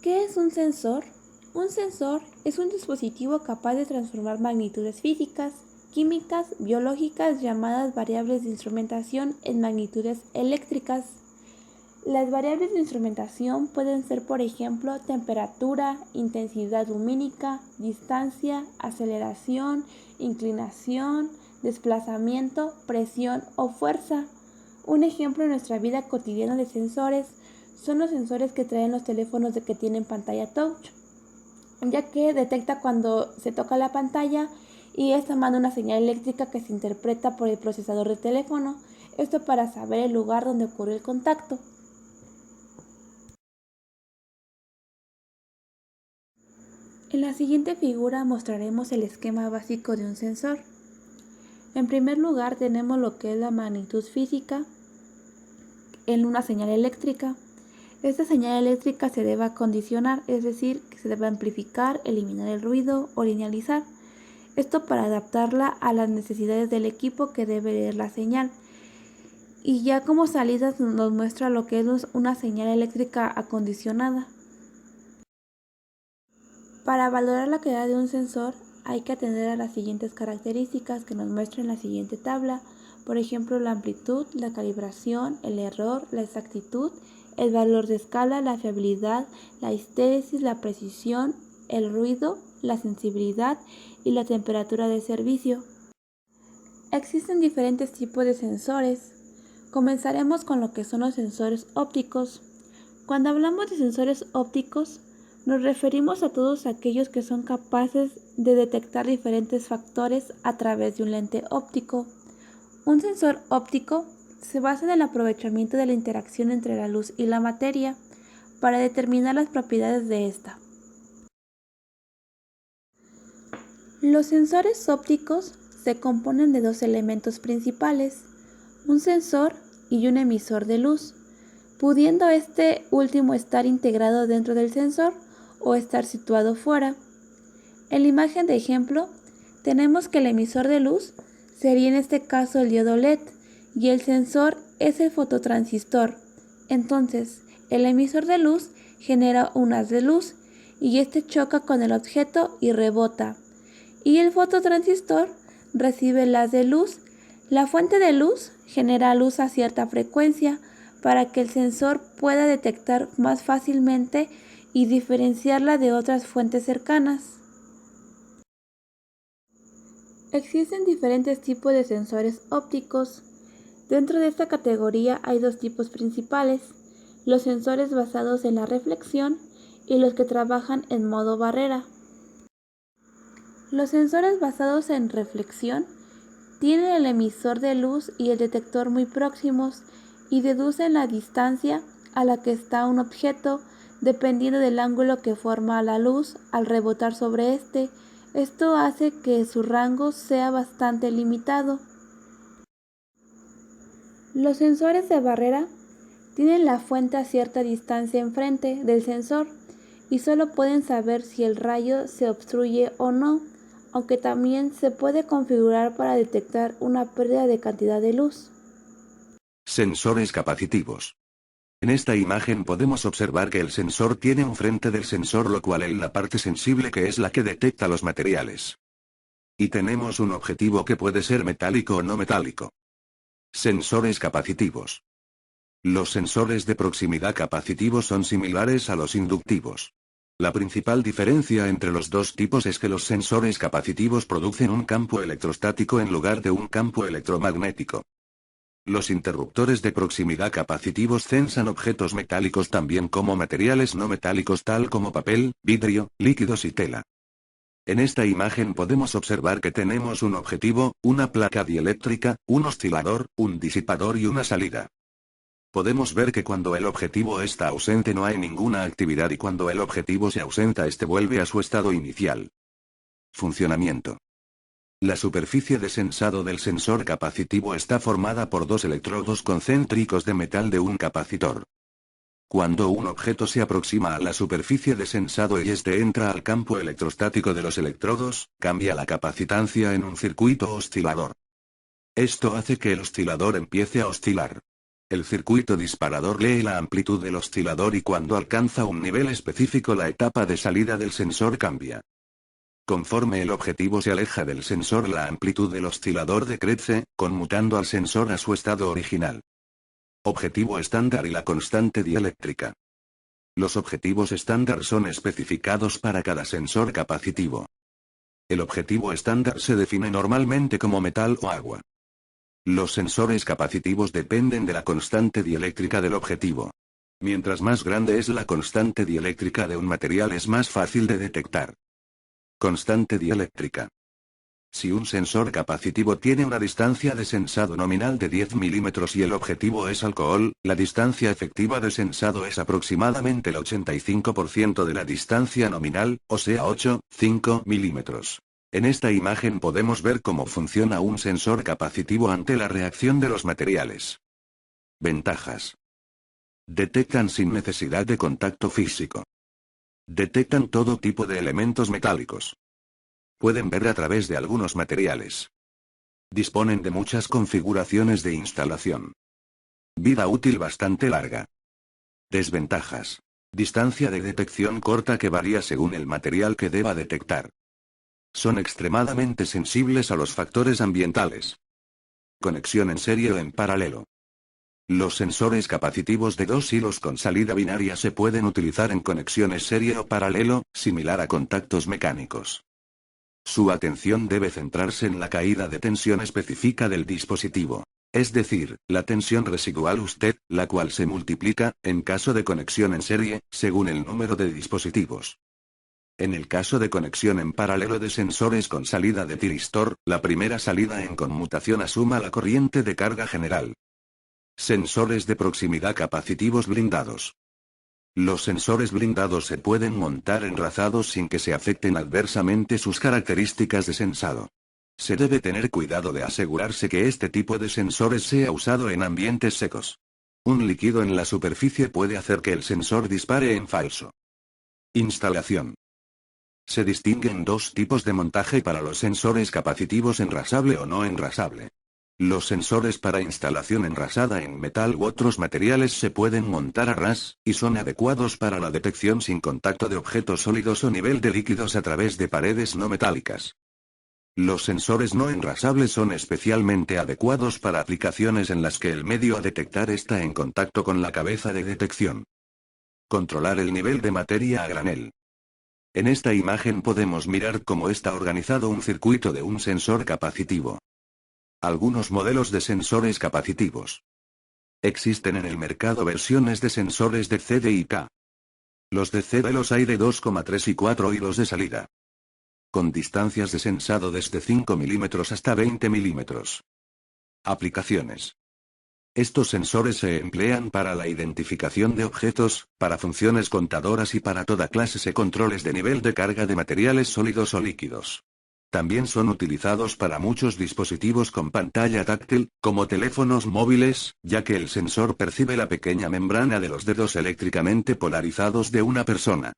¿Qué es un sensor? Un sensor es un dispositivo capaz de transformar magnitudes físicas, químicas, biológicas llamadas variables de instrumentación en magnitudes eléctricas. Las variables de instrumentación pueden ser, por ejemplo, temperatura, intensidad lumínica, distancia, aceleración, inclinación, desplazamiento, presión o fuerza. Un ejemplo en nuestra vida cotidiana de sensores son los sensores que traen los teléfonos que tienen pantalla touch, ya que detecta cuando se toca la pantalla y esta manda una señal eléctrica que se interpreta por el procesador del teléfono, esto para saber el lugar donde ocurrió el contacto. En la siguiente figura mostraremos el esquema básico de un sensor. En primer lugar tenemos lo que es la magnitud física en una señal eléctrica. Esta señal eléctrica se debe acondicionar, es decir, que se debe amplificar, eliminar el ruido o linealizar. Esto para adaptarla a las necesidades del equipo que debe leer la señal. Y ya como salidas nos muestra lo que es una señal eléctrica acondicionada. Para valorar la calidad de un sensor hay que atender a las siguientes características que nos muestra en la siguiente tabla. Por ejemplo, la amplitud, la calibración, el error, la exactitud, el valor de escala, la fiabilidad, la histéresis, la precisión, el ruido, la sensibilidad y la temperatura de servicio. Existen diferentes tipos de sensores. Comenzaremos con lo que son los sensores ópticos. Cuando hablamos de sensores ópticos, nos referimos a todos aquellos que son capaces de detectar diferentes factores a través de un lente óptico. Un sensor óptico se basa en el aprovechamiento de la interacción entre la luz y la materia para determinar las propiedades de esta. Los sensores ópticos se componen de dos elementos principales, un sensor y un emisor de luz, pudiendo este último estar integrado dentro del sensor o estar situado fuera. En la imagen de ejemplo tenemos que el emisor de luz sería en este caso el diodo LED y el sensor es el fototransistor. Entonces, el emisor de luz genera un haz de luz y este choca con el objeto y rebota. Y el fototransistor recibe el haz de luz. La fuente de luz genera luz a cierta frecuencia para que el sensor pueda detectar más fácilmente y diferenciarla de otras fuentes cercanas. Existen diferentes tipos de sensores ópticos. Dentro de esta categoría hay dos tipos principales, los sensores basados en la reflexión y los que trabajan en modo barrera. Los sensores basados en reflexión tienen el emisor de luz y el detector muy próximos y deducen la distancia a la que está un objeto dependiendo del ángulo que forma la luz al rebotar sobre este. Esto hace que su rango sea bastante limitado. Los sensores de barrera tienen la fuente a cierta distancia enfrente del sensor y solo pueden saber si el rayo se obstruye o no, aunque también se puede configurar para detectar una pérdida de cantidad de luz. Sensores capacitivos. En esta imagen podemos observar que el sensor tiene un frente del sensor, lo cual es la parte sensible que es la que detecta los materiales. Y tenemos un objetivo que puede ser metálico o no metálico. Sensores capacitivos. Los sensores de proximidad capacitivos son similares a los inductivos. La principal diferencia entre los dos tipos es que los sensores capacitivos producen un campo electrostático en lugar de un campo electromagnético. Los interruptores de proximidad capacitivos sensan objetos metálicos también como materiales no metálicos tal como papel, vidrio, líquidos y tela. En esta imagen podemos observar que tenemos un objetivo, una placa dieléctrica, un oscilador, un disipador y una salida. Podemos ver que cuando el objetivo está ausente no hay ninguna actividad y cuando el objetivo se ausenta este vuelve a su estado inicial. Funcionamiento. La superficie de sensado del sensor capacitivo está formada por dos electrodos concéntricos de metal de un capacitor. Cuando un objeto se aproxima a la superficie de sensado y este entra al campo electrostático de los electrodos, cambia la capacitancia en un circuito oscilador. Esto hace que el oscilador empiece a oscilar. El circuito disparador lee la amplitud del oscilador y cuando alcanza un nivel específico la etapa de salida del sensor cambia. Conforme el objetivo se aleja del sensor la amplitud del oscilador decrece, conmutando al sensor a su estado original. Objetivo estándar y la constante dieléctrica. Los objetivos estándar son especificados para cada sensor capacitivo. El objetivo estándar se define normalmente como metal o agua. Los sensores capacitivos dependen de la constante dieléctrica del objetivo. Mientras más grande es la constante dieléctrica de un material es más fácil de detectar. Constante dieléctrica. Si un sensor capacitivo tiene una distancia de sensado nominal de 10 milímetros y el objetivo es alcohol, la distancia efectiva de sensado es aproximadamente el 85% de la distancia nominal, o sea 8,5 milímetros. En esta imagen podemos ver cómo funciona un sensor capacitivo ante la reacción de los materiales. Ventajas. Detectan sin necesidad de contacto físico. Detectan todo tipo de elementos metálicos. Pueden ver a través de algunos materiales. Disponen de muchas configuraciones de instalación. Vida útil bastante larga. Desventajas. Distancia de detección corta que varía según el material que deba detectar. Son extremadamente sensibles a los factores ambientales. Conexión en serie o en paralelo. Los sensores capacitivos de dos hilos con salida binaria se pueden utilizar en conexiones serie o paralelo, similar a contactos mecánicos. Su atención debe centrarse en la caída de tensión específica del dispositivo. Es decir, la tensión residual usted, la cual se multiplica, en caso de conexión en serie, según el número de dispositivos. En el caso de conexión en paralelo de sensores con salida de tiristor, la primera salida en conmutación asuma la corriente de carga general. Sensores de proximidad capacitivos blindados. Los sensores blindados se pueden montar enrazados sin que se afecten adversamente sus características de sensado. Se debe tener cuidado de asegurarse que este tipo de sensores sea usado en ambientes secos. Un líquido en la superficie puede hacer que el sensor dispare en falso. Instalación. Se distinguen dos tipos de montaje para los sensores capacitivos enrasable o no enrasable. Los sensores para instalación enrasada en metal u otros materiales se pueden montar a ras, y son adecuados para la detección sin contacto de objetos sólidos o nivel de líquidos a través de paredes no metálicas. Los sensores no enrasables son especialmente adecuados para aplicaciones en las que el medio a detectar está en contacto con la cabeza de detección. Controlar el nivel de materia a granel. En esta imagen podemos mirar cómo está organizado un circuito de un sensor capacitivo. Algunos modelos de sensores capacitivos. Existen en el mercado versiones de sensores de CD y K. Los de CD los hay de 2,3 y 4 hilos de salida. Con distancias de sensado desde 5 milímetros hasta 20 milímetros. Aplicaciones. Estos sensores se emplean para la identificación de objetos, para funciones contadoras y para toda clase de controles de nivel de carga de materiales sólidos o líquidos. También son utilizados para muchos dispositivos con pantalla táctil, como teléfonos móviles, ya que el sensor percibe la pequeña membrana de los dedos eléctricamente polarizados de una persona.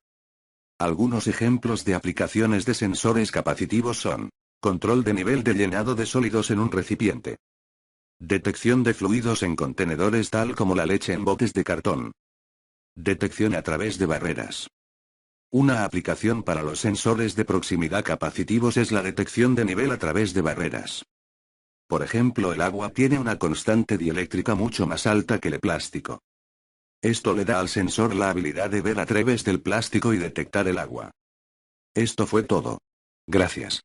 Algunos ejemplos de aplicaciones de sensores capacitivos son: control de nivel de llenado de sólidos en un recipiente. Detección de fluidos en contenedores tal como la leche en botes de cartón. Detección a través de barreras. Una aplicación para los sensores de proximidad capacitivos es la detección de nivel a través de barreras. Por ejemplo, el agua tiene una constante dieléctrica mucho más alta que el plástico. Esto le da al sensor la habilidad de ver a través del plástico y detectar el agua. Esto fue todo. Gracias.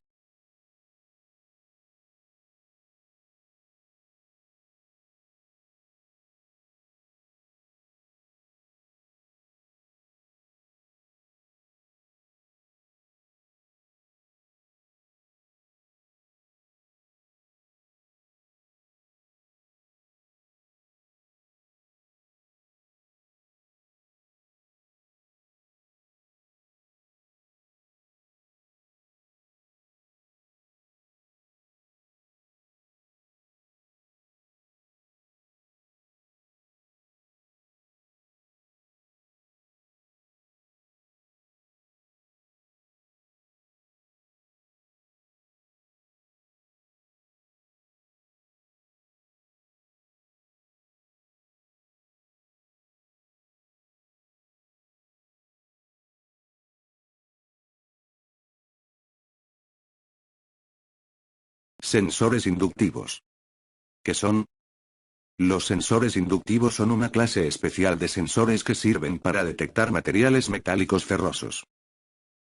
Sensores inductivos. ¿Qué son? Los sensores inductivos son una clase especial de sensores que sirven para detectar materiales metálicos ferrosos.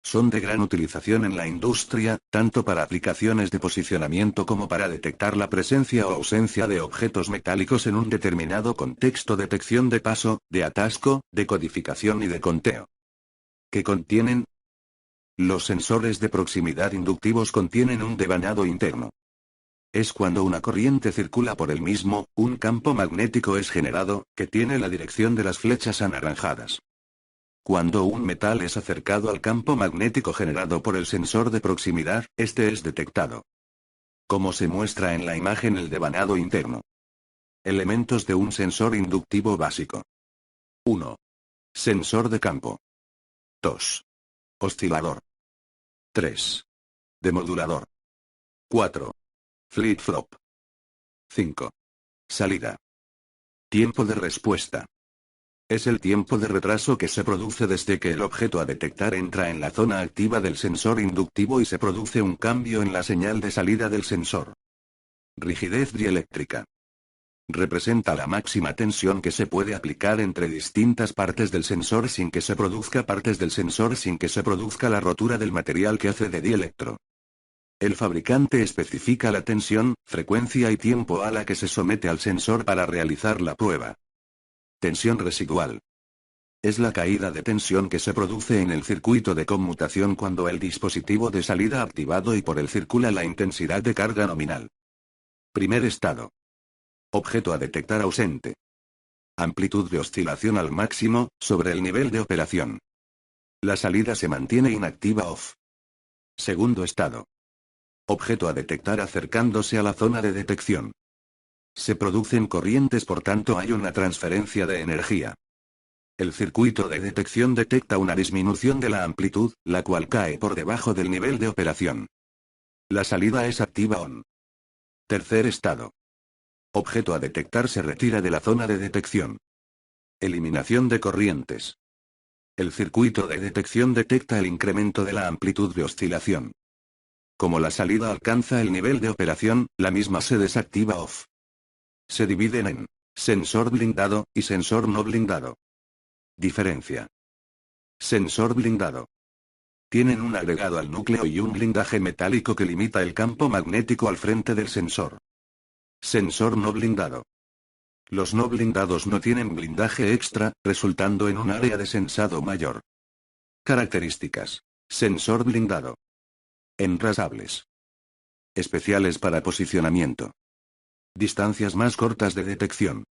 Son de gran utilización en la industria, tanto para aplicaciones de posicionamiento como para detectar la presencia o ausencia de objetos metálicos en un determinado contexto, detección de paso, de atasco, de codificación y de conteo. ¿Qué contienen? Los sensores de proximidad inductivos contienen un devanado interno. Es cuando una corriente circula por el mismo, un campo magnético es generado, que tiene la dirección de las flechas anaranjadas. Cuando un metal es acercado al campo magnético generado por el sensor de proximidad, este es detectado. Como se muestra en la imagen, el devanado interno. Elementos de un sensor inductivo básico. 1. Sensor de campo. 2. Oscilador. 3. Demodulador. 4. Flip-flop. 5. Salida. Tiempo de respuesta. Es el tiempo de retraso que se produce desde que el objeto a detectar entra en la zona activa del sensor inductivo y se produce un cambio en la señal de salida del sensor. Rigidez dieléctrica. Representa la máxima tensión que se puede aplicar entre distintas partes del sensor sin que se produzca la rotura del material que hace de dielectro. El fabricante especifica la tensión, frecuencia y tiempo a la que se somete al sensor para realizar la prueba. Tensión residual. Es la caída de tensión que se produce en el circuito de conmutación cuando el dispositivo de salida ha activado y por él circula la intensidad de carga nominal. Primer estado. Objeto a detectar ausente. Amplitud de oscilación al máximo, sobre el nivel de operación. La salida se mantiene inactiva off. Segundo estado. Objeto a detectar acercándose a la zona de detección. Se producen corrientes, por tanto hay una transferencia de energía. El circuito de detección detecta una disminución de la amplitud, la cual cae por debajo del nivel de operación. La salida es activa on. Tercer estado. Objeto a detectar se retira de la zona de detección. Eliminación de corrientes. El circuito de detección detecta el incremento de la amplitud de oscilación. Como la salida alcanza el nivel de operación, la misma se desactiva off. Se dividen en sensor blindado y sensor no blindado. Diferencia. Sensor blindado. Tienen un agregado al núcleo y un blindaje metálico que limita el campo magnético al frente del sensor. Sensor no blindado. Los no blindados no tienen blindaje extra, resultando en un área de sensado mayor. Características. Sensor blindado. Enrasables. Especiales para posicionamiento. Distancias más cortas de detección.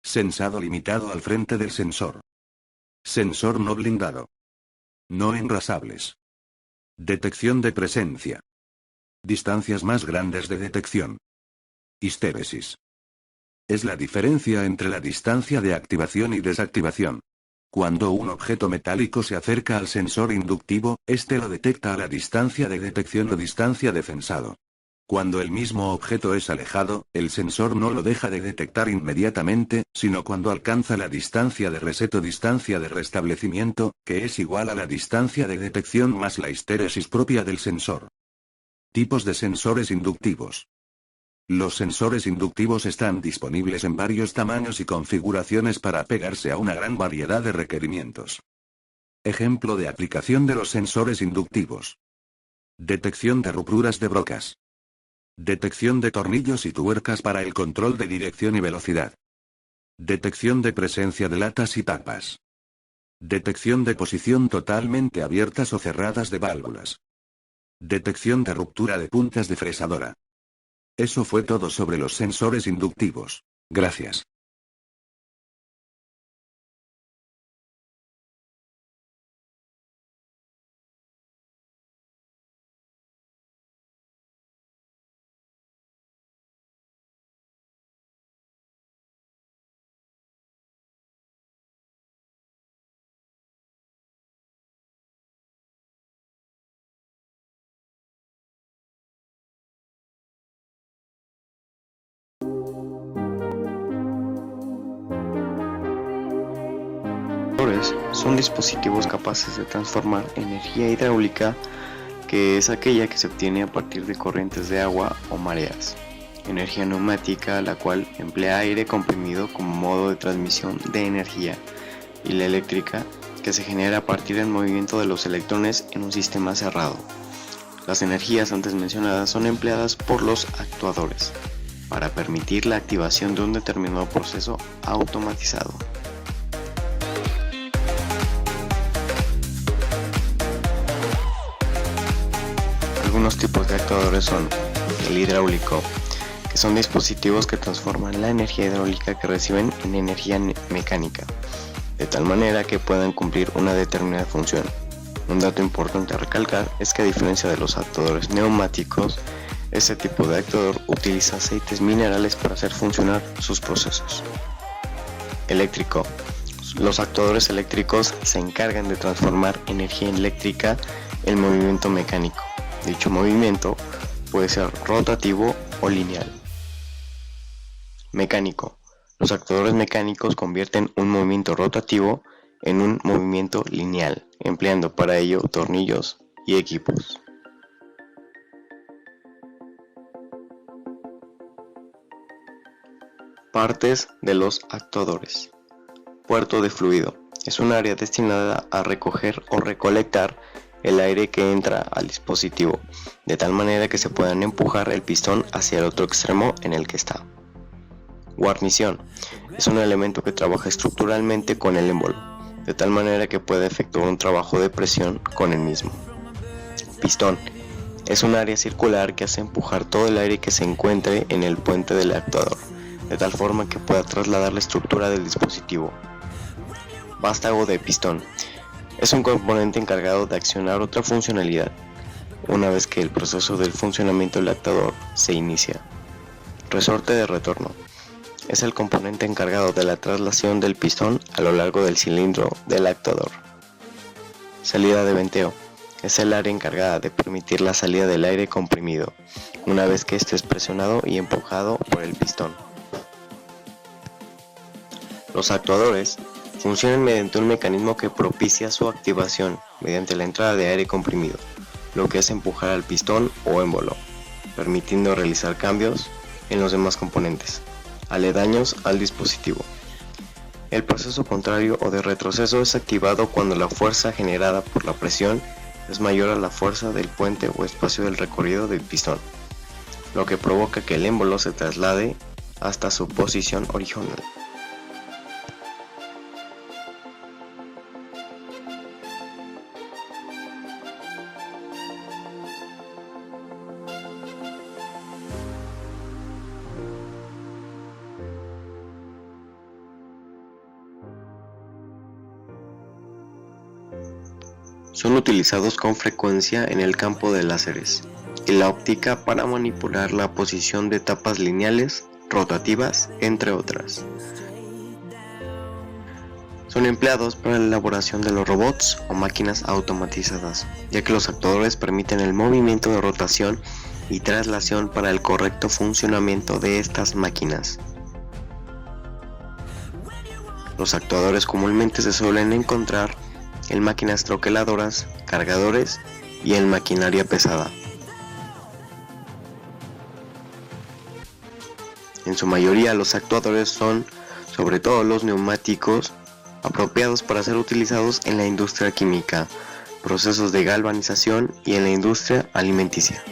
Sensado limitado al frente del sensor. Sensor no blindado. No enrasables. Detección de presencia. Distancias más grandes de detección. Histéresis. Es la diferencia entre la distancia de activación y desactivación. Cuando un objeto metálico se acerca al sensor inductivo, este lo detecta a la distancia de detección o distancia de sensado. Cuando el mismo objeto es alejado, el sensor no lo deja de detectar inmediatamente, sino cuando alcanza la distancia de reset o distancia de restablecimiento, que es igual a la distancia de detección más la histéresis propia del sensor. Tipos de sensores inductivos. Los sensores inductivos están disponibles en varios tamaños y configuraciones para pegarse a una gran variedad de requerimientos. Ejemplo de aplicación de los sensores inductivos. Detección de rupturas de brocas. Detección de tornillos y tuercas para el control de dirección y velocidad. Detección de presencia de latas y tapas. Detección de posición totalmente abiertas o cerradas de válvulas. Detección de ruptura de puntas de fresadora. Eso fue todo sobre los sensores inductivos. Gracias. Son dispositivos capaces de transformar energía hidráulica que es aquella que se obtiene a partir de corrientes de agua o mareas. Energía neumática, la cual emplea aire comprimido como modo de transmisión de energía, y la eléctrica, que se genera a partir del movimiento de los electrones en un sistema cerrado. Las energías antes mencionadas son empleadas por los actuadores para permitir la activación de un determinado proceso automatizado. Algunos tipos de actuadores son el hidráulico, que son dispositivos que transforman la energía hidráulica que reciben en energía mecánica, de tal manera que puedan cumplir una determinada función. Un dato importante a recalcar es que, a diferencia de los actuadores neumáticos, este tipo de actuador utiliza aceites minerales para hacer funcionar sus procesos. Eléctrico. Los actuadores eléctricos se encargan de transformar energía eléctrica en movimiento mecánico. Dicho movimiento puede ser rotativo o lineal. Mecánico. Los actuadores mecánicos convierten un movimiento rotativo en un movimiento lineal, empleando para ello tornillos y equipos. Partes de los actuadores. Puerto de fluido. Es un área destinada a recoger o recolectar el aire que entra al dispositivo, de tal manera que se puedan empujar el pistón hacia el otro extremo en el que está. Guarnición. Es un elemento que trabaja estructuralmente con el émbolo, de tal manera que puede efectuar un trabajo de presión con el mismo. Pistón. Es un área circular que hace empujar todo el aire que se encuentre en el puente del actuador, de tal forma que pueda trasladar la estructura del dispositivo. Vástago de pistón. Es un componente encargado de accionar otra funcionalidad, una vez que el proceso del funcionamiento del actuador se inicia. Resorte de retorno. Es el componente encargado de la traslación del pistón a lo largo del cilindro del actuador. Salida de venteo. Es el área encargada de permitir la salida del aire comprimido, una vez que éste es presionado y empujado por el pistón. Los actuadores funcionan mediante un mecanismo que propicia su activación mediante la entrada de aire comprimido, lo que es empujar al pistón o émbolo, permitiendo realizar cambios en los demás componentes aledaños al dispositivo. El proceso contrario o de retroceso es activado cuando la fuerza generada por la presión es mayor a la fuerza del puente o espacio del recorrido del pistón, lo que provoca que el émbolo se traslade hasta su posición original. Son utilizados con frecuencia en el campo de láseres y la óptica para manipular la posición de etapas lineales, rotativas, entre otras. Son empleados para la elaboración de los robots o máquinas automatizadas, ya que los actuadores permiten el movimiento de rotación y traslación para el correcto funcionamiento de estas máquinas. Los actuadores comúnmente se suelen encontrar en máquinas troqueladoras, cargadores y en maquinaria pesada. En su mayoría los actuadores son, sobre todo los neumáticos, apropiados para ser utilizados en la industria química, procesos de galvanización y en la industria alimenticia.